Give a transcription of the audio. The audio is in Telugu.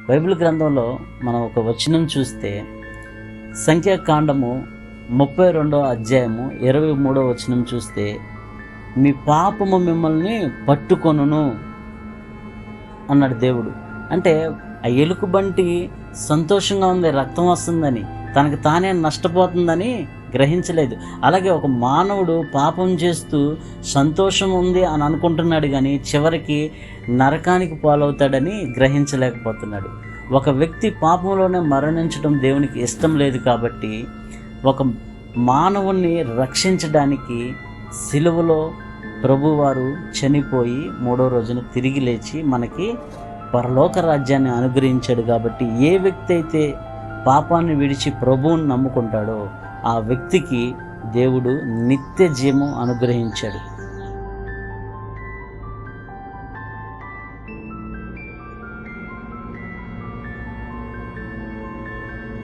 బైబిల్ గ్రంథంలో మనం ఒక వచనం చూస్తే సంఖ్యాకాండము 32వ అధ్యాయము 23వ వచనం చూస్తే, మీ పాపము మిమ్మల్ని పట్టుకొనును అన్నాడు దేవుడు. అంటే ఆ ఎలుకబంటి సంతోషంగా ఉంది, రక్తం వస్తుందని, తనకు తానే నష్టపోతుందని గ్రహించలేదు. అలాగే ఒక మానవుడు పాపం చేస్తూ సంతోషం ఉంది అని అనుకుంటున్నాడు, కానీ చివరికి నరకానికి పాలవుతాడని గ్రహించలేకపోతున్నాడు. ఒక వ్యక్తి పాపంలోనే మరణించడం దేవునికి ఇష్టం లేదు. కాబట్టి ఒక మానవుణ్ణి రక్షించడానికి సిలువలో ప్రభువారు చనిపోయి 3వ రోజున తిరిగి లేచి మనకి పరలోక రాజ్యాన్ని అనుగ్రహించాడు. కాబట్టి ఏ వ్యక్తి అయితే పాపాన్ని విడిచి ప్రభువుని నమ్ముకుంటాడో ఆ వ్యక్తికి దేవుడు నిత్య జీవం అనుగ్రహించాడు.